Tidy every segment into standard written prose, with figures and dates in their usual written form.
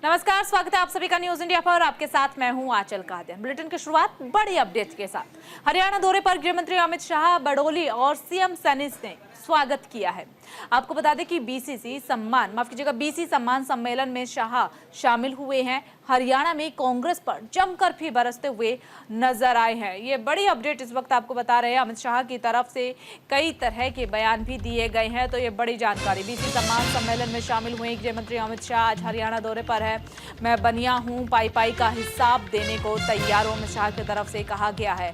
नमस्कार, स्वागत है आप सभी का न्यूज इंडिया पर और आपके साथ मैं हूं आंचल कादियान। बुलेटिन की शुरुआत बड़ी अपडेट के साथ। हरियाणा दौरे पर गृह मंत्री अमित शाह, बड़ोली और सीएम सैनी ने स्वागत किया है। आपको बता दें कि बीसी सम्मान सम्मेलन में शाह शामिल हुए हैं। हरियाणा में कांग्रेस पर जमकर भी बरसते हुए नजर आए हैं। ये बड़ी अपडेट इस वक्त आपको बता रहे हैं। अमित शाह की तरफ से कई तरह के बयान भी दिए गए हैं, तो ये बड़ी जानकारी। बीसी सम्मान सम्मेलन में शामिल हुए गृह मंत्री अमित शाह आज हरियाणा दौरे पर है। मैं बनिया हूं, पाई पाई का हिसाब देने को तैयार हूं, अमित शाह की तरफ से कहा गया है।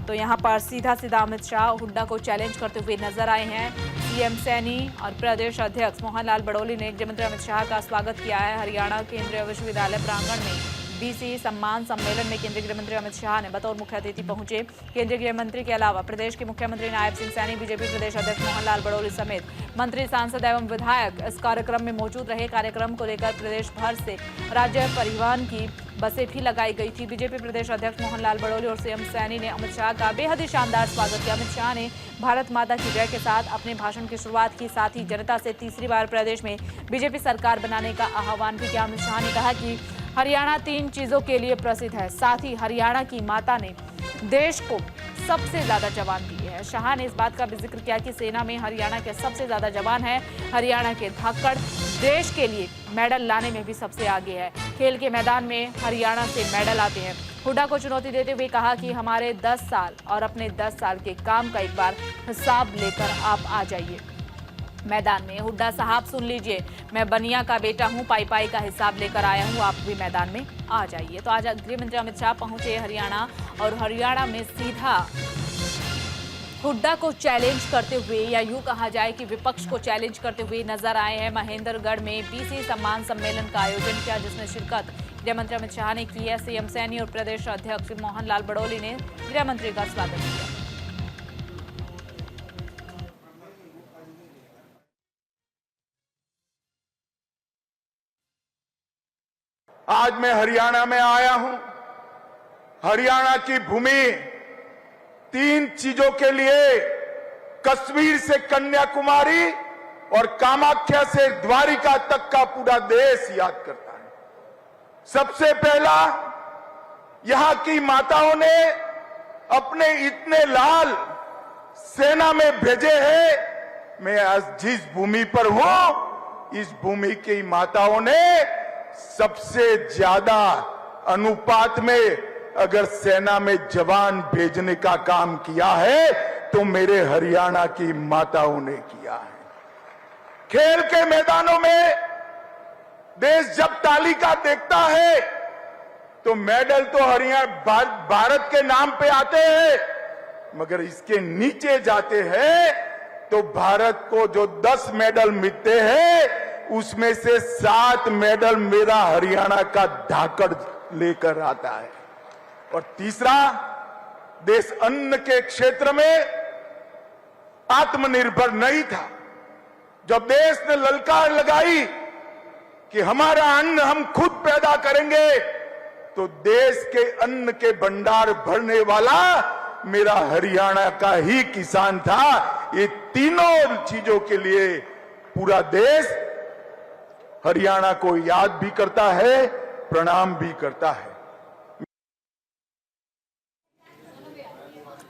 तो यहाँ पर सीधा अमित शाह हुड्डा को चैलेंज करते हुए नजर आए हैं। सीएम सैनी और प्रदेश अध्यक्ष मोहन लाल बड़ोली ने गृह मंत्री अमित शाह का स्वागत किया है। हरियाणा केंद्रीय विश्वविद्यालय प्रांगण में बीसी सम्मान सम्मेलन में केंद्रीय गृह मंत्री अमित शाह ने बतौर मुख्य अतिथि पहुंचे। केंद्रीय गृह मंत्री के अलावा प्रदेश के मुख्यमंत्री नायब सिंह सैनी, बीजेपी प्रदेश अध्यक्ष मोहन लाल बड़ोली समेत मंत्री, सांसद एवं विधायक इस कार्यक्रम में मौजूद रहे। कार्यक्रम को लेकर प्रदेश भर से राज्य परिवहन की बसें भी लगाई गई थी। बीजेपी प्रदेश अध्यक्ष मोहन लाल बड़ोली और सीएम सैनी ने अमित शाह का बेहद ही शानदार स्वागत किया। अमित शाह ने भारत माता की जय के साथ अपने भाषण की शुरुआत की। साथ ही जनता से तीसरी बार प्रदेश में बीजेपी सरकार बनाने का आह्वान भी किया। अमित शाह ने कहा कि हरियाणा 3 चीजों के लिए प्रसिद्ध है। साथ ही हरियाणा की माता ने देश को सबसे ज्यादा जवान दिए हैं। शाह ने इस बात का भी जिक्र किया कि सेना में हरियाणा के सबसे ज्यादा जवान हैं। हरियाणा के धाकड़ देश के लिए मेडल लाने में भी सबसे आगे है। खेल के मैदान में हरियाणा से मेडल आते हैं। हुड्डा को चुनौती देते हुए कहा कि हमारे 10 साल और अपने 10 साल के काम का एक बार हिसाब लेकर आप आ जाइए मैदान में। हुड्डा साहब सुन लीजिए, मैं बनिया का बेटा हूं, पाई पाई का हिसाब लेकर आया हूं, आप भी मैदान में आ जाइए। तो आज गृह मंत्री अमित शाह पहुंचे हरियाणा और हरियाणा में सीधा हुड्डा को चैलेंज करते हुए, या यूं कहा जाए कि विपक्ष को चैलेंज करते हुए नजर आए हैं। महेंद्रगढ़ में बीसी सम्मान सम्मेलन का आयोजन किया, जिसमें शिरकत गृह मंत्री अमित शाह ने की है। सीएम सैनी और प्रदेश अध्यक्ष मोहन लाल बड़ोली ने गृह मंत्री का स्वागत किया। आज मैं हरियाणा में आया हूं। हरियाणा की भूमि 3 चीजों के लिए, कश्मीर से कन्याकुमारी और कामाख्या से द्वारिका तक का पूरा देश याद करता है। सबसे पहला, यहां की माताओं ने अपने इतने लाल सेना में भेजे हैं। मैं आज जिस भूमि पर हूं, इस भूमि की माताओं ने सबसे ज्यादा अनुपात में अगर सेना में जवान भेजने का काम किया है तो मेरे हरियाणा की माताओं ने किया है। खेल के मैदानों में देश जब तालिका देखता है तो मेडल तो हरियाणा भारत के नाम पे आते हैं, मगर इसके नीचे जाते हैं तो भारत को जो 10 मेडल मिलते हैं उसमें से 7 मेडल मेरा हरियाणा का धाकड़ लेकर आता है। और तीसरा, देश अन्न के क्षेत्र में आत्मनिर्भर नहीं था। जब देश ने ललकार लगाई कि हमारा अन्न हम खुद पैदा करेंगे, तो देश के अन्न के भंडार भरने वाला मेरा हरियाणा का ही किसान था। ये तीनों चीजों के लिए पूरा देश हरियाणा को याद भी करता है, प्रणाम भी करता है।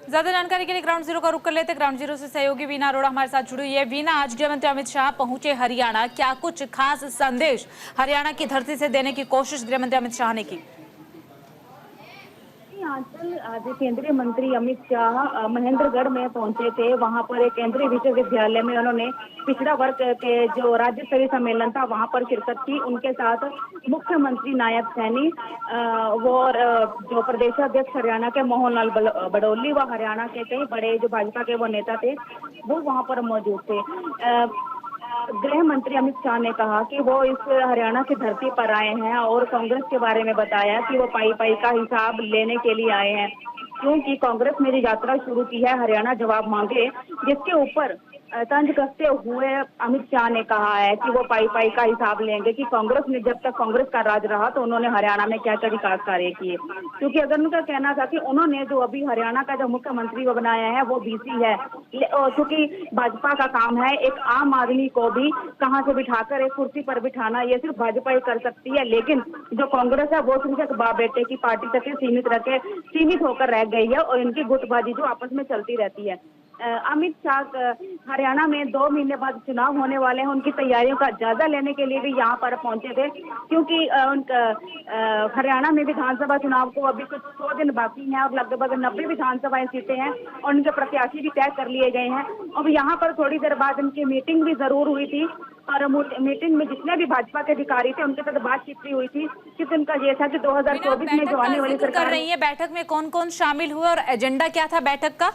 ज्यादा जानकारी के लिए ग्राउंड जीरो का रुख कर लेते। ग्राउंड जीरो से सहयोगी वीना अरोड़ा हमारे साथ जुड़ी हुई है। वीना, आज गृह मंत्री अमित शाह पहुंचे हरियाणा, क्या कुछ खास संदेश हरियाणा की धरती से देने की कोशिश गृह मंत्री अमित शाह ने की? आज केंद्रीय मंत्री अमित शाह महेंद्रगढ़ में पहुंचे थे। वहां पर एक केंद्रीय विश्वविद्यालय में उन्होंने पिछड़ा वर्ग के जो राज्य स्तरीय सम्मेलन था वहां पर शिरकत की। उनके साथ मुख्यमंत्री नायब सैनी और जो प्रदेशाध्यक्ष हरियाणा के मोहन लाल बड़ोली व हरियाणा के कई बड़े जो भाजपा के वो नेता थे वो वहां पर मौजूद थे। गृह मंत्री अमित शाह ने कहा कि वो इस हरियाणा की धरती पर आए हैं और कांग्रेस के बारे में बताया कि वो पाई पाई का हिसाब लेने के लिए आए हैं, क्योंकि कांग्रेस ने जो यात्रा शुरू की है हरियाणा जवाब मांगे, जिसके ऊपर तंज कसते हुए अमित शाह ने कहा है कि वो पाई पाई का हिसाब लेंगे कि कांग्रेस ने जब तक कांग्रेस का राज रहा तो उन्होंने हरियाणा में क्या क्या विकास कार्य किए। क्योंकि अगर उनका कहना था कि उन्होंने जो अभी हरियाणा का जो मुख्यमंत्री वो बनाया है वो बीसी है, क्योंकि भाजपा का काम है एक आम आदमी को भी कहां से बिठाकर एक कुर्सी पर बिठाना, ये सिर्फ भाजपा ही कर सकती है। लेकिन जो कांग्रेस है वो सिर्फ एक बाप बेटे की पार्टी तक सीमित होकर रह गई है और इनकी गुटबाजी जो आपस में चलती रहती है। अमित शाह हरियाणा में 2 महीने बाद चुनाव होने वाले हैं, उनकी तैयारियों का जायजा लेने के लिए भी यहाँ पर पहुंचे थे, क्योंकि हरियाणा में विधानसभा चुनाव को अभी कुछ 100 दिन बाकी हैं और लगभग 90 विधानसभा सीटें हैं और उनके प्रत्याशी भी तय कर लिए गए हैं। अब यहाँ पर थोड़ी देर बाद उनकी मीटिंग भी जरूर हुई थी और मीटिंग में जितने भी भाजपा के अधिकारी थे उनके साथ बातचीत भी हुई थी, क्योंकि उनका ये था कि 2024 में जो आने वाली सरकार कर रही है। बैठक में कौन कौन शामिल हुए और एजेंडा क्या था बैठक का?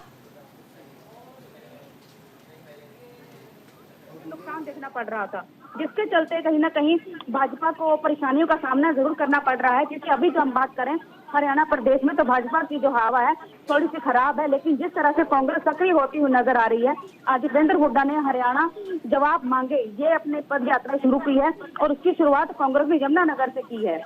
नुकसान देखना पड़ रहा था, जिसके चलते कहीं ना कहीं भाजपा को परेशानियों का सामना जरूर करना पड़ रहा है। क्योंकि अभी जो हम बात करें हरियाणा प्रदेश में तो भाजपा की जो हवा है थोड़ी सी खराब है, लेकिन जिस तरह से कांग्रेस सक्रिय होती हुई नजर आ रही है, आज दीपेंद्र हुड्डा ने हरियाणा जवाब मांगे ये अपने पद यात्रा शुरू की है और उसकी शुरुआत कांग्रेस ने यमुनानगर से की है।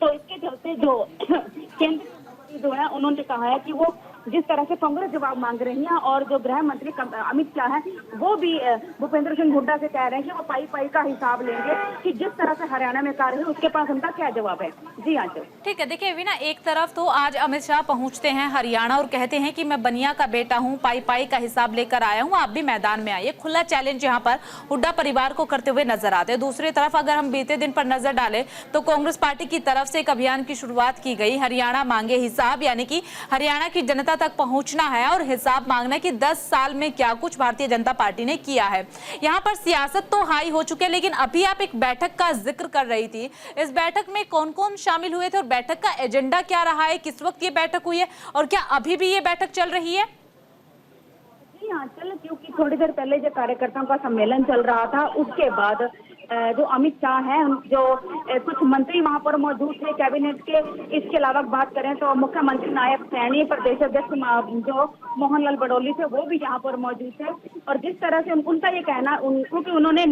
तो इसके चलते जो केंद्र जो है उन्होंने कहा है कि वो जिस तरह से कांग्रेस जवाब मांग रही है और जो गृह मंत्री अमित शाह है वो भी भूपेंद्र सिंह हुड्डा से कह रहे हैं कि वो पाई पाई का हिसाब लेंगे कि जिस तरह से हरियाणा में कार्य है उसके पास उनका क्या जवाब है। जी हाँ ठीक है। देखिए वीना, एक तरफ तो आज अमित शाह पहुंचते हैं हरियाणा और कहते हैं कि मैं बनिया का बेटा हूं, पाई पाई का हिसाब लेकर आया हूं, आप भी मैदान में आइए। खुला चैलेंज यहाँ पर हुड्डा परिवार को करते हुए नजर आते हैं। दूसरी तरफ अगर हम बीते दिन पर नजर डालें तो कांग्रेस पार्टी की तरफ से एक अभियान की शुरुआत की गई, हरियाणा मांगे हिसाब, यानी कि हरियाणा की जनता तक पहुंचना है और हिसाब मांगना कि 10 साल में क्या कुछ भारतीय जनता पार्टी ने किया है। यहां पर सियासत तो हाई हो चुकी है, लेकिन अभी आप एक बैठक का जिक्र कर रही थी। इस बैठक में कौन कौन शामिल हुए थे और बैठक का एजेंडा क्या रहा है? किस वक्त ये बैठक हुई है और क्या अभी भी ये बैठक चल रही है? जी हाँ, क्योंकि थोड़ी देर पहले जो कार्यकर्ताओं का सम्मेलन चल रहा था उसके बाद जो अमित शाह हैं जो कुछ मंत्री वहां पर मौजूद थे कैबिनेट के। इसके अलावा बात करें तो मुख्यमंत्री नायब सैनी, प्रदेश अध्यक्ष जो मोहनलाल बडोली थे वो भी यहाँ पर मौजूद थे। और जिस तरह से उनका ये कहना, क्योंकि उन्होंने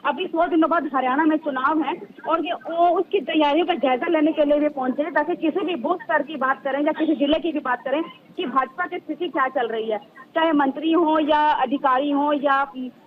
अभी 100 दिनों बाद हरियाणा में चुनाव है और वो उसकी तैयारियों का जायजा लेने के लिए भी पहुंचे ताकि किसी भी बूथ स्तर की बात करें या किसी जिले की भी बात करें कि भाजपा की स्थिति क्या चल रही है, चाहे मंत्री हो या अधिकारी हो या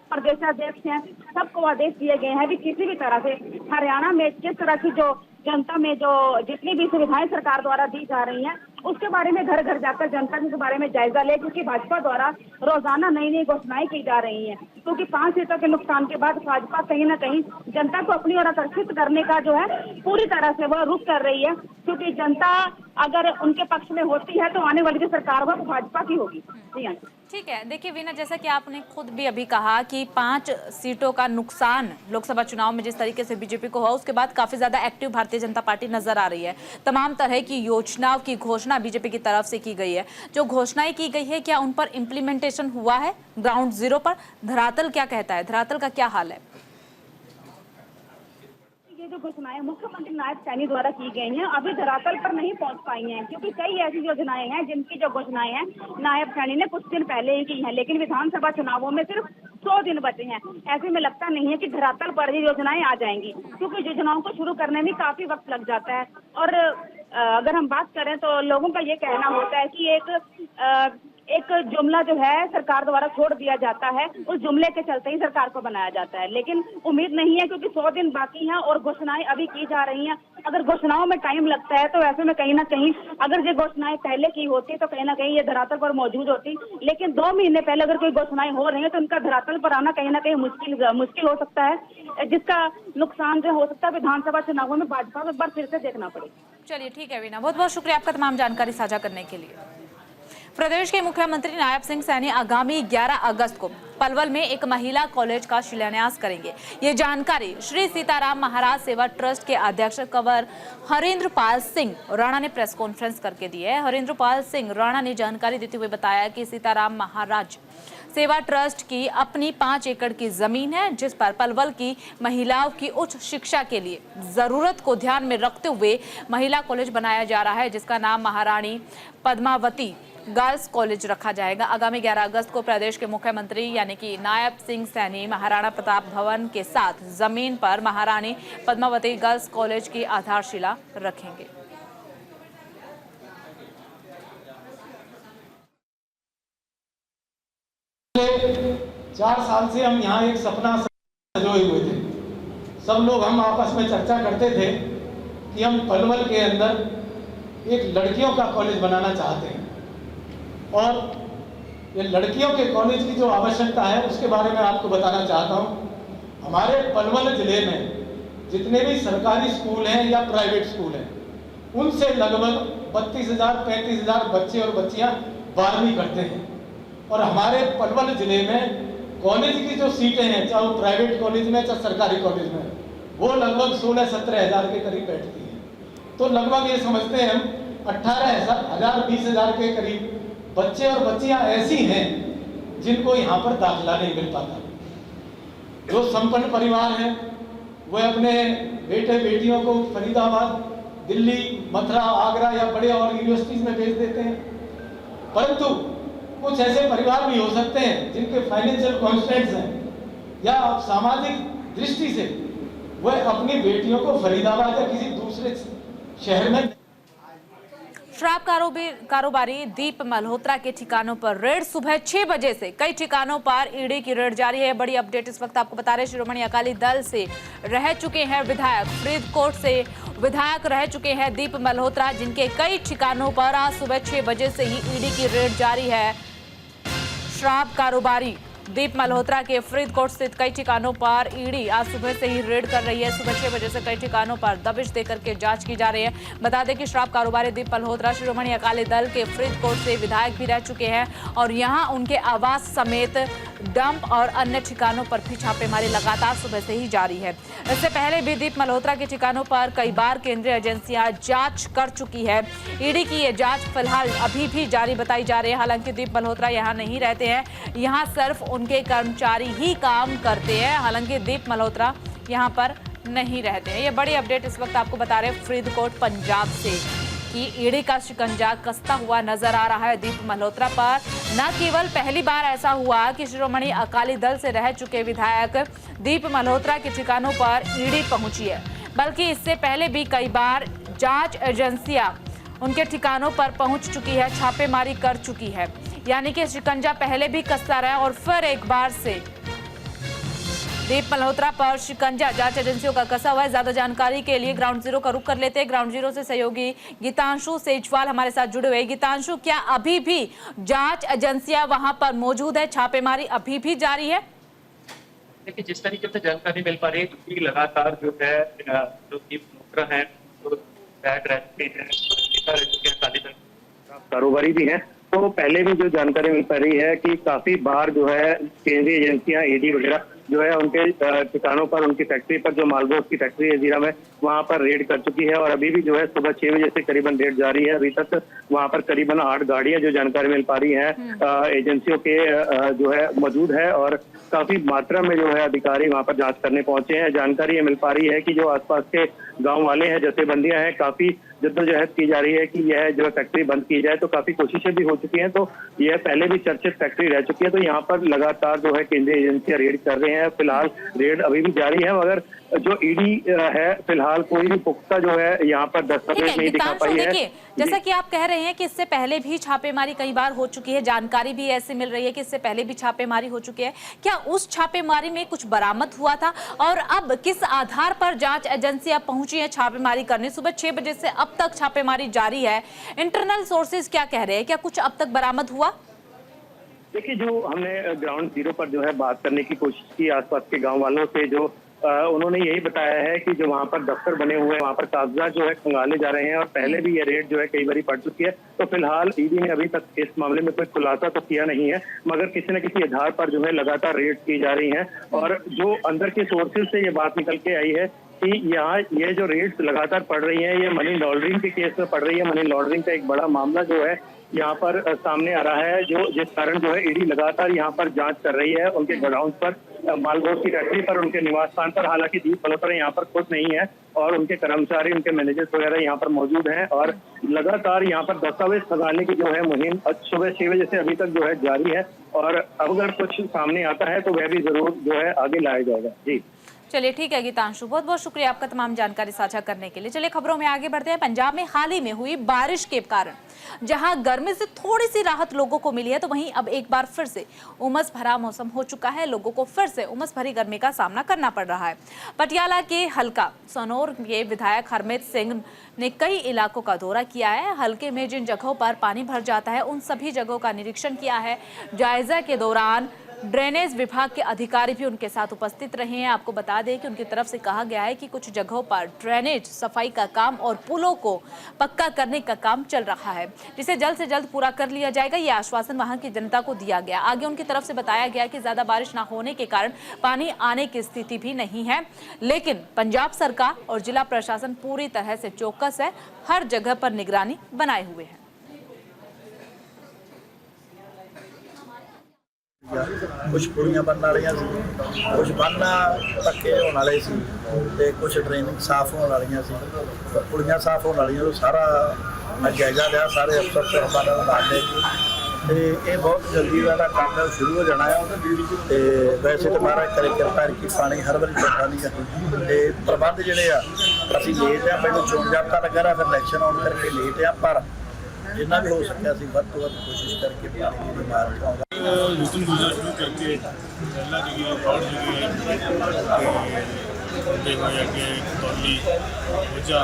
प्रदेशाध्यक्ष हैं, सबको आदेश दिए गए हैं कि किसी भी तरह से हरियाणा में जिस तरह की जो जनता में जो जितनी भी सुविधाएं सरकार द्वारा दी जा रही हैं उसके बारे में घर घर जाकर जनता के बारे में जायजा ले, क्योंकि भाजपा द्वारा रोजाना नई नई घोषणाएं की जा रही हैं। क्योंकि 5 सीटों के नुकसान के बाद भाजपा कहीं ना कहीं जनता को अपनी ओर आकर्षित करने का जो है पूरी तरह से वह रुख कर रही है, क्योंकि जनता अगर उनके पक्ष में होती है तो आने वाली जो सरकार होगा वो भाजपा की होगी। जी हाँ, ठीक है। देखिए वीना, जैसा कि आपने खुद भी अभी कहा कि 5 सीटों का नुकसान लोकसभा चुनाव में जिस तरीके से बीजेपी को हुआ उसके बाद काफी ज्यादा एक्टिव भारतीय जनता पार्टी नजर आ रही है। तमाम तरह की योजनाओं की घोषणा बीजेपी की तरफ से की गई है। जो घोषणाएं की गई है क्या उन पर इम्प्लीमेंटेशन हुआ है ग्राउंड जीरो पर? धरातल क्या कहता है? धरातल का क्या हाल है? जो घोषणाएं मुख्यमंत्री नायब सैनी द्वारा की गई हैं अभी धरातल पर नहीं पहुंच पाई हैं, क्योंकि कई ऐसी योजनाएं हैं जिनकी जो घोषणाएं हैं नायब सैनी ने कुछ दिन पहले ही की हैं, लेकिन विधानसभा चुनावों में सिर्फ 100 दिन बचे हैं। ऐसे में लगता नहीं है कि धरातल पर ही योजनाएं आ जाएंगी, क्योंकि योजनाओं को शुरू करने में काफी वक्त लग जाता है। और अगर हम बात करें तो लोगों का ये कहना होता है कि एक जुमला जो है सरकार द्वारा छोड़ दिया जाता है, उस जुमले के चलते ही सरकार को बनाया जाता है। लेकिन उम्मीद नहीं है, क्योंकि 100 दिन बाकी हैं और घोषणाएं अभी की जा रही हैं। अगर घोषणाओं में टाइम लगता है तो ऐसे में कहीं ना कहीं अगर ये घोषणाएं पहले की होती तो कहीं ना कहीं ये धरातल पर मौजूद होती। लेकिन 2 महीने पहले अगर कोई घोषणाएं हो रही है तो उनका धरातल पर आना कहीं ना कहीं मुश्किल हो सकता है, जिसका नुकसान जो हो सकता है विधानसभा चुनावों में भाजपा को एक बार फिर से देखना पड़ेगा। चलिए ठीक है वीना, बहुत बहुत शुक्रिया आपका तमाम जानकारी साझा करने के लिए। प्रदेश के मुख्यमंत्री नायब सिंह सैनी आगामी 11 अगस्त को पलवल में एक महिला कॉलेज का शिलान्यास करेंगे। ये जानकारी श्री सीताराम महाराज सेवा ट्रस्ट के अध्यक्ष कंवर हरेंद्र पाल सिंह राणा ने प्रेस कॉन्फ्रेंस करके दी है। हरेंद्र पाल सिंह राणा ने जानकारी देते हुए बताया कि सीताराम महाराज सेवा ट्रस्ट की अपनी 5 एकड़ की जमीन है, जिस पर पलवल की महिलाओं की उच्च शिक्षा के लिए जरूरत को ध्यान में रखते हुए महिला कॉलेज बनाया जा रहा है, जिसका नाम महारानी पद्मावती गर्ल्स कॉलेज रखा जाएगा। आगामी 11 अगस्त को प्रदेश के मुख्यमंत्री यानी कि नायब सिंह सैनी महाराणा प्रताप भवन के साथ जमीन पर महारानी पद्मावती गर्ल्स कॉलेज की आधारशिला रखेंगे। पिछले 4 साल से हम यहाँ एक सपना संजोए हुए थे। सब लोग हम आपस में चर्चा करते थे कि हम पलवल के अंदर एक लड़कियों का कॉलेज बनाना चाहते हैं, और ये लड़कियों के कॉलेज की जो आवश्यकता है उसके बारे में आपको बताना चाहता हूँ। हमारे पलवल जिले में जितने भी सरकारी स्कूल हैं या प्राइवेट स्कूल हैं, उनसे लगभग 32,000-35,000 बच्चे और बच्चियाँ 12वीं करते हैं। और हमारे पलवल जिले में कॉलेज की जो सीटें हैं, चाहे वो प्राइवेट कॉलेज में चाहे सरकारी कॉलेज में, वो लगभग 16-17 हज़ार के करीब बैठती हैं। तो लगभग ये समझते हैं हम 18,000-20,000 के करीब बच्चे और बच्चियां ऐसी हैं जिनको यहाँ पर दाखिला नहीं मिल पाता। जो संपन्न परिवार हैं वो अपने बेटे बेटियों को फरीदाबाद, दिल्ली, मथुरा, आगरा या बड़े और यूनिवर्सिटीज में भेज देते हैं, परंतु कुछ ऐसे परिवार भी हो सकते हैं जिनके फाइनेंशियल कॉन्स्टेंट्स हैं या सामाजिक दृष्टि से वह अपनी बेटियों को फरीदाबाद या किसी दूसरे शहर में। शराब कारोबारी दीप मल्होत्रा के ठिकानों पर रेड। सुबह 6 बजे से कई ठिकानों पर ईडी की रेड जारी है। बड़ी अपडेट इस वक्त आपको बता रहे हैं। शिरोमणि अकाली दल से रह चुके हैं विधायक, फरीदकोट से विधायक रह चुके हैं दीप मल्होत्रा, जिनके कई ठिकानों पर आज सुबह 6 बजे से ही ईडी की रेड जारी है। शराब कारोबारी दीप मल्होत्रा के फरीदकोट स्थित कई ठिकानों पर ईडी आज सुबह से ही रेड कर रही है। सुबह 6 बजे से कई ठिकानों पर दबिश देकर के जांच की जा रही है। बता दें कि शराब कारोबारी दीप मल्होत्रा शिरोमणि अकाली दल के फरीदकोट से विधायक भी रह चुके हैं, और यहां उनके आवास समेत डंप और अन्य ठिकानों पर भी छापेमारी लगातार सुबह से ही जारी है। इससे पहले भी दीप मल्होत्रा के ठिकानों पर कई बार केंद्रीय एजेंसियां जांच कर चुकी है। ईडी की ये जांच फिलहाल अभी भी जारी बताई जा रही है। हालांकि दीप मल्होत्रा यहाँ नहीं रहते हैं, यहाँ सिर्फ उनके कर्मचारी ही काम करते हैं। हालांकि दीप मल्होत्रा यहाँ पर नहीं रहते हैं। ये बड़ी अपडेट इस वक्त आपको बता रहे हैं फरीदकोट पंजाब से कि ईडी का शिकंजा कसता हुआ नजर आ रहा है दीप मल्होत्रा पर। न केवल पहली बार ऐसा हुआ कि शिरोमणि अकाली दल से रह चुके विधायक दीप मल्होत्रा के ठिकानों पर ईडी पहुंची है, बल्कि इससे पहले भी कई बार जांच एजेंसियां उनके ठिकानों पर पहुंच चुकी है, छापेमारी कर चुकी है। यानी कि शिकंजा पहले भी कसता रहा और फिर एक बार से दीप मल्होत्रा पर शिकंजा जांच एजेंसियों का कसा हुआ है। ज्यादा जानकारी के लिए ग्राउंड जीरो का रुख कर लेते हैं। ग्राउंड जीरो से सहयोगी गीतांशु सेजवाल हमारे साथ जुड़े हुए। गीतांशु, क्या अभी भी जांच एजेंसियां वहां पर मौजूद है, छापेमारी अभी भी जारी है? देखिए, जिस तरीके से जानकारी मिल पा रही है कि लगातार जो है जो दीप मल्होत्रा है तो बैग रहते हैं, कारोबारी भी है, तो पहले भी जो जानकारी मिल पा रही है कि काफी बार जो है केंद्रीय एजेंसियां ईडी वगैरह जो है उनके ठिकानों पर, उनकी फैक्ट्री पर, जो मालबोस की फैक्ट्री है जीरा में, वहां पर रेड कर चुकी है। और अभी भी जो है सुबह 6 बजे से करीबन रेड जारी है। अभी तक वहां पर करीबन 8 गाड़ियां जो जानकारी मिल पा रही है एजेंसियों के जो है मौजूद है, और काफी मात्रा में जो है अधिकारी वहां पर जांच करने पहुंचे हैं। जानकारी ये मिल पा रही है कि जो आसपास के गांव वाले हैं, जथेबंदियां हैं, काफी जद्दोजहद की जा रही है कि यह जो फैक्ट्री बंद की जाए, तो काफी कोशिशें भी हो चुकी हैं। तो यह पहले भी चर्चित फैक्ट्री रह चुकी है, तो यहाँ पर लगातार जो है केंद्रीय एजेंसियां रेड कर रहे हैं। फिलहाल रेड अभी भी जारी है, मगर जो ईडी है फिलहाल कोई भी पुख्ता जो है यहाँ पर दस्तावेज नहीं दिखा पाई है। जैसा कि आप कह रहे हैं कि इससे पहले भी छापेमारी कई बार हो चुकी है, जानकारी भी ऐसी मिल रही है कि इससे पहले भी छापेमारी हो चुकी है। क्या उस छापेमारी में कुछ बरामद हुआ था, और अब किस आधार पर जांच एजेंसियां पहुंची है छापेमारी करने? सुबह 6 बजे से अब तक छापेमारी जारी है। इंटरनल सोर्सेज क्या कह रहे हैं, क्या कुछ अब तक बरामद हुआ? देखिए, जो हमने ग्राउंड जीरो पर जो है बात करने की कोशिश की आसपास के गांव वालों से, जो उन्होंने यही बताया है कि जो वहाँ पर दफ्तर बने हुए हैं वहाँ पर कागजात जो है खंगाले जा रहे हैं, और पहले भी ये रेड जो है कई बार पड़ चुकी है। तो फिलहाल ईडी ने अभी तक इस मामले में कोई खुलासा तो किया नहीं है, मगर किसी न किसी आधार पर जो है लगातार रेड की जा रही है। और जो अंदर के सोर्सेज से ये बात निकल के आई है कि यहाँ ये जो रेड्स लगातार पड़ रही हैं, ये मनी लॉन्ड्रिंग के केस में पड़ रही है। मनी लॉन्ड्रिंग का एक बड़ा मामला जो है यहाँ पर सामने आ रहा है, जो जिस कारण जो है ईडी लगातार यहाँ पर जांच कर रही है उनके गोडाउन पर, मालघोट की फैक्ट्री पर, उनके निवास स्थान पर। हालांकि दीप मल्होत्रा यहाँ पर खुद नहीं है और उनके कर्मचारी, उनके मैनेजर्स वगैरह यहाँ पर मौजूद हैं और लगातार यहाँ पर दस्तावेज खंगालने की जो है मुहिम सुबह 6 बजे से अभी तक जो है जारी है और अगर कुछ सामने आता है तो वह भी जरूर जो है आगे लाया जाएगा। जी चलिए ठीक है गीतांशु, बहुत बहुत शुक्रिया आपका तमाम जानकारी साझा करने के लिए। चलिए खबरों में आगे बढ़ते हैं। पंजाब में हाल ही में हुई बारिश के कारण जहां गर्मी से थोड़ी सी राहत लोगों को मिली है, तो वहीं अब एक बार फिर से उमस भरा मौसम हो चुका है। लोगों को फिर से उमस भरी गर्मी का सामना करना पड़ रहा है। पटियाला के हल्का सनौर के विधायक हरमीत सिंह ने कई इलाकों का दौरा किया है। हल्के में जिन जगहों पर पानी भर जाता है उन सभी जगहों का निरीक्षण किया है। जायजा के दौरान ड्रेनेज विभाग के अधिकारी भी उनके साथ उपस्थित रहे हैं। आपको बता दें कि उनकी तरफ से कहा गया है कि कुछ जगहों पर ड्रेनेज सफाई का काम और पुलों को पक्का करने का काम चल रहा है, जिसे जल्द से जल्द पूरा कर लिया जाएगा। ये आश्वासन वहां की जनता को दिया गया। आगे उनकी तरफ से बताया गया कि ज्यादा बारिश न होने के कारण पानी आने की स्थिति भी नहीं है, लेकिन पंजाब सरकार और जिला प्रशासन पूरी तरह से चौकस है, हर जगह पर निगरानी बनाए हुए है। कुछ पुलियां बनने वाली सी, कुछ बन्ना पक्के होने वाले सी, ते कुछ ड्रेनिंग साफ होने वाली सी। पुलियां साफ होने वाली तो सारा जायजा लिया, सारे अफसर साहबान मारने ते ये बहुत जल्दी वाला काम शुरू हो जाना है। ते वैसे तो महाराज करे कृपा कि पानी हर बार चलता नहीं है। ते प्रबंध जिहड़े आ असीं लेट आ, पहले चोण जाब्ता लगा रहा, फिर इलैक्शन आउण करके लेट आ, पर जिन्ना भी हो सकिया सी वध तो वध कोशिश करके पानी की मार पाऊंगा। यूट्यूब यूजर शुरू करके पहला जगह बाढ़ होते हुए अगे तौली वजह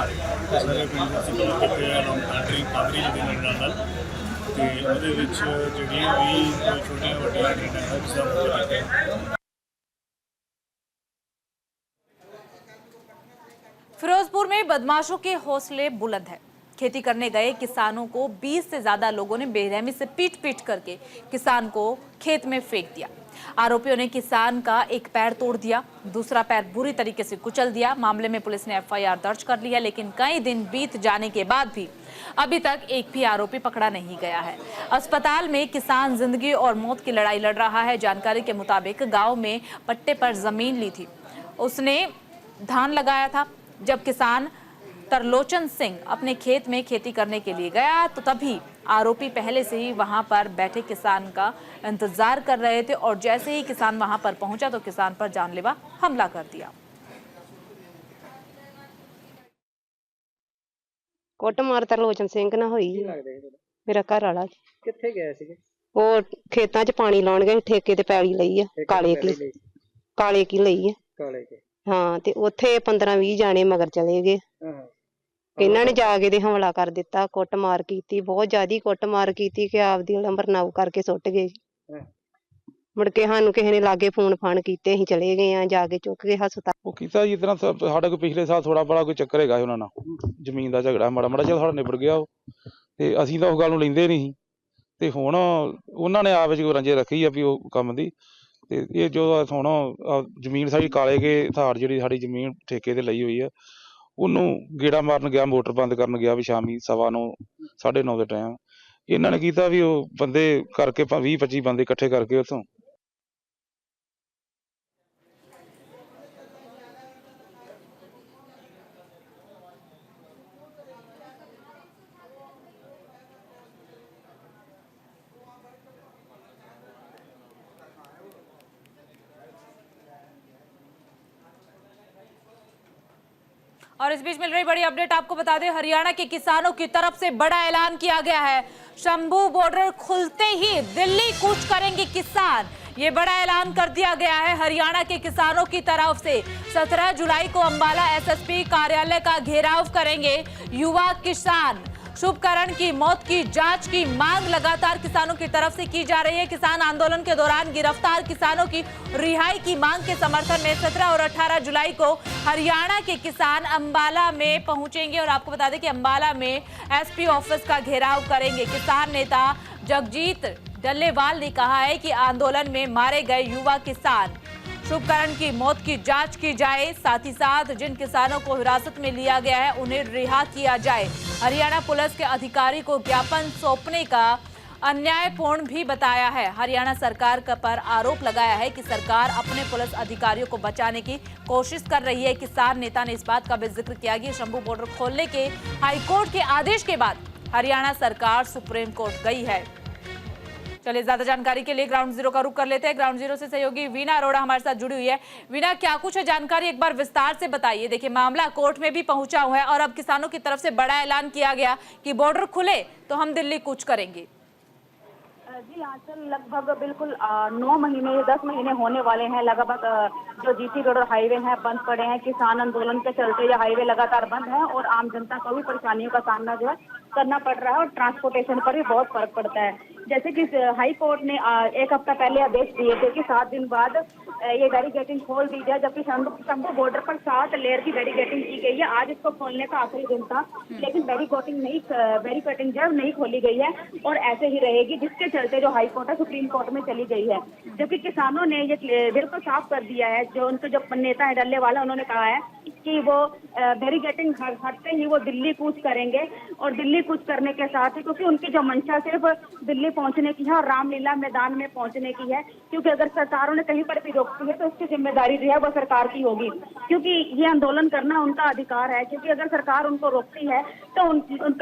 सारे पिंड से कवर करते हैं लॉन्ग कंट्री कागरी लगे नाल ते ਉਹਦੇ ਵਿੱਚ ਜਿਹੜੀਆਂ ਵੀ ਛੋਟੀਆਂ ਵੱਡੀਆਂ ਟ੍ਰੇਨਾਂ ਹੈ ਸਭ ਲੱਗੇ। फिरोजपुर में बदमाशों के हौसले बुलंद है। खेती करने गए किसानों को 20 से ज्यादा लोगों ने बेरहमी से पीट करके किसान को खेत में फेंक दिया। आरोपियों ने किसान का एक पैर तोड़ दिया, दूसरा पैर बुरी तरीके से कुचल दिया। मामले में पुलिस ने FIR दर्ज कर लिया, लेकिन कई दिन बीत जाने के बाद भी अभी तक एक भी आरोपी पकड़ा नहीं गया है। अस्पताल में किसान जिंदगी और मौत की लड़ाई लड़ रहा है। जानकारी के मुताबिक गांव में पट्टे पर जमीन ली थी, उसने धान लगाया था। जब किसान तरलोचन सिंह अपने खेत में खेती करने के लिए गया तो तभी आरोपी पहले से ही वहां पर बैठे किसान का इंतजार कर रहे थे और जैसे ही किसान वहां पर पहुंचा तो किसान पर जानलेवा हमला कर दिया। ਕੁੱਟਮਾਰ ਤਰਲੋਚਨ ਸਿੰਘ ਨਾਲ ਹੋਈ ਮੇਰਾ ਘਰ ਵਾਲਾ। ਕਿੱਥੇ ਗਏ ਸੀਗੇ? ਉਹ ਖੇਤਾਂ 'ਚ ਪਾਣੀ ਲਾਉਣ ਗਏ, ਠੇਕੇ ਤੇ ਪੈਲੀ ਲਈ ਆ, ਕਾਲੇ ਕੀ ਲਈ ਆ। ਕਾਲੇ ਕੇ ਹਾਂ, ਤੇ ਉੱਥੇ 15-20 ਜਾਣੇ ਮਗਰ ਚਲੇ ਗਏ। ਇਹਨਾਂ ਨੇ ਜਾ ਕੇ ਤੇ ਹਮਲਾ ਕਰ ਦਿੱਤਾ, ਕੁੱਟਮਾਰ ਕੀਤੀ, ਬਹੁਤ ਜ਼ਿਆਦੀ ਕੁੱਟਮਾਰ ਕੀਤੀ ਕਿ ਆਪਦੀ ਲੰਬਰਨਾਉ ਕਰਕੇ ਸੁੱਟ ਗਏ। ਮੁੜ ਕੇ ਸਾਨੂੰ ਕਿਸੇ ਨੇ ਲਾਗੇ ਫੋਨ ਫਾਨ ਕੀਤੇ, ਅਸੀਂ ਚਲੇ ਗਏ ਆ, ਜਾ ਕੇ ਚੁੱਕ ਕੇ ਹਸਪਤਾਲ। ਉਹ ਕੀਤਾ ਜੀ ਇਤਨਾ ਸਾਡਾ ਕੋਈ ਪਿਛਲੇ ਸਾਲ ਥੋੜਾ ਬੜਾ ਕੋਈ ਚੱਕਰ ਹੈਗਾ ਉਹਨਾਂ ਨਾਲ, ਜ਼ਮੀਨ ਦਾ ਝਗੜਾ ਮਾੜਾ ਮਾੜਾ ਚੱਲ ਸਾਡਾ ਨਿਬੜ ਗਿਆ ਉਹ, ਤੇ ਅਸੀਂ ਤਾਂ ਉਸ ਗੱਲ ਨੂੰ ਲੈਂਦੇ ਨਹੀਂ ਸੀ। ਤੇ ਹੁਣ ਉਹਨਾਂ ਨੇ ਆਪ ਵਿੱਚ ਕੋਈ ਰੰਜੇ ਰੱਖੀ ਆ ਵੀ ਉਹ ਕੰਮ ਦੀ, ਤੇ ਇਹ ਜੋ ਹੁਣ ਜ਼ਮੀਨ ਸਾਡੀ ਕਾਲੇ ਕੇ ਥਾੜ ਜਿਹੜੀ ਸਾਡੀ ਜ਼ਮੀਨ ਠੇਕੇ ਤੇ ਲਈ ਹੋਈ ਆ, ਉਹਨੂੰ ਗੇੜਾ ਮਾਰਨ ਗਿਆ, ਮੋਟਰ ਬੰਦ ਕਰਨ ਗਿਆ ਵੀ ਸ਼ਾਮੀ 9:15 9:30 ਦੇ ਟਾਈਮ। ਇਹਨਾਂ ਨੇ ਕੀਤਾ ਵੀ ਉਹ ਬੰਦੇ ਕਰਕੇ 20-25 ਬੰਦੇ ਇਕੱਠੇ ਕਰਕੇ ਉੱਥੋਂ और इस बीच मिल रही बड़ी अपडेट आपको बता दें, हरियाणा के किसानों की तरफ से बड़ा ऐलान किया गया है। शंभू बॉर्डर खुलते ही दिल्ली कूच करेंगे किसान, ये बड़ा ऐलान कर दिया गया है हरियाणा के किसानों की तरफ से। 17 जुलाई को अंबाला SSP कार्यालय का घेराव करेंगे युवा किसान। शुभकरण की मौत की जांच की मांग लगातार किसानों की तरफ से की जा रही है। किसान आंदोलन के दौरान गिरफ्तार किसानों की रिहाई की मांग के समर्थन में 17 और 18 जुलाई को हरियाणा के किसान अंबाला में पहुंचेंगे और आपको बता दें कि अंबाला में SP ऑफिस का घेराव करेंगे। किसान नेता जगजीत डल्लेवाल ने कहा है कि आंदोलन में मारे गए युवा किसान शुभकरण की मौत की जांच की जाए, साथ ही साथ जिन किसानों को हिरासत में लिया गया है उन्हें रिहा किया जाए। हरियाणा पुलिस के अधिकारी को ज्ञापन सौंपने का अन्यायपूर्ण भी बताया है। हरियाणा सरकार पर आरोप लगाया है कि सरकार अपने पुलिस अधिकारियों को बचाने की कोशिश कर रही है। किसान नेता ने इस बात का भी जिक्र किया कि शंभू बॉर्डर खोलने के हाईकोर्ट के आदेश के बाद हरियाणा सरकार सुप्रीम कोर्ट गई है। चलिए, ज्यादा जानकारी के लिए ग्राउंड जीरो का रुख कर लेते हैं। ग्राउंड जीरो से सहयोगी वीना अरोड़ा हमारे साथ जुड़ी हुई है। वीना, क्या कुछ है जानकारी, एक बार विस्तार से बताइए। देखिए, मामला कोर्ट में भी पहुंचा हुआ है और अब किसानों की तरफ से बड़ा ऐलान किया गया कि बॉर्डर खुले तो हम दिल्ली कूच करेंगे। जी आंचल, लगभग बिल्कुल 9 महीने 10 महीने होने वाले हैं लगभग जो जीटी रोड और हाईवे हैं बंद पड़े हैं। किसान आंदोलन के चलते ये हाईवे लगातार बंद है और आम जनता को भी परेशानियों का सामना जो है करना पड़ रहा है और ट्रांसपोर्टेशन पर भी बहुत फर्क पड़ता है। जैसे कि हाई कोर्ट ने एक हफ्ता पहले आदेश दिए थे कि 7 दिन बाद ये बैरिकेडिंग खोल दी जाए, जबकि शंभू बॉर्डर पर 7 लेयर की बैरिकेडिंग की गई है। आज इसको खोलने का आखिरी दिन था, लेकिन बैरिकेडिंग जब नहीं खोली गई है और ऐसे ही रहेगी, जिसके चलते जो हाई कोर्ट है सुप्रीम कोर्ट में चली गई है। जबकि किसानों ने ये बिल्कुल साफ कर दिया है, जो उनके जो नेता है डल्ले वाला, उन्होंने कहा है कि वो बैरिकेडिंग हटते ही वो दिल्ली कूच करेंगे और दिल्ली कूच करने के साथ ही, क्योंकि उनकी जो मंशा सिर्फ दिल्ली पहुंचने की है और रामलीला मैदान में पहुंचने की है, क्योंकि अगर सरकारों ने कहीं पर भी रोकती है तो उसकी जिम्मेदारी जो है वो सरकार की होगी, क्योंकि ये आंदोलन करना उनका अधिकार है। क्योंकि अगर सरकार उनको रोकती है तो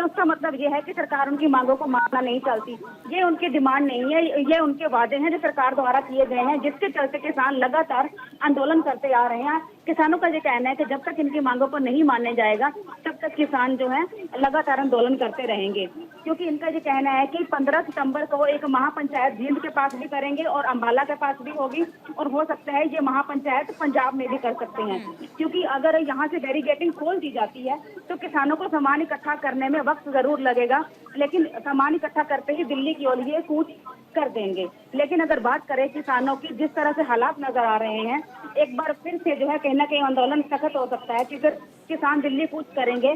उसका मतलब ये है कि सरकार उनकी मांगों को मानना नहीं चाहती। ये उनकी डिमांड नहीं है, ये उनके वादे हैं जो सरकार द्वारा किए गए हैं, जिसके चलते किसान लगातार आंदोलन करते आ रहे हैं। किसानों का ये कहना है कि जब तक इनकी मांगों को नहीं माने जाएगा तब तक किसान जो है लगातार आंदोलन करते रहेंगे। क्योंकि इनका ये कहना है कि 15 सितंबर को एक महापंचायत जींद के पास भी करेंगे और अंबाला के पास भी होगी, और हो सकता है ये महापंचायत पंजाब में भी कर सकते हैं। क्योंकि अगर यहाँ से बैरिकेडिंग खोल दी जाती है तो किसानों को सामान इकट्ठा करने में वक्त जरूर लगेगा, लेकिन सामान इकट्ठा करते ही दिल्ली की ओर ये कूच कर देंगे। लेकिन अगर बात करें किसानों की, जिस तरह से हालात नजर आ रहे हैं, एक बार फिर से जो है कहीं ना कहीं आंदोलन सख्त हो सकता है कि अगर किसान दिल्ली कूच करेंगे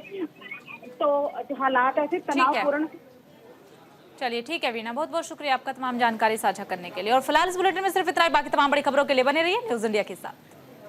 तो हालात ऐसे तनावपूर्ण। चलिए, ठीक है वीना, बहुत बहुत शुक्रिया आपका तमाम जानकारी साझा करने के लिए। और फिलहाल इस बुलेटिन में सिर्फ इतना ही। बाकी तमाम बड़ी खबरों के लिए बने रहिए न्यूज़ इंडिया के साथ।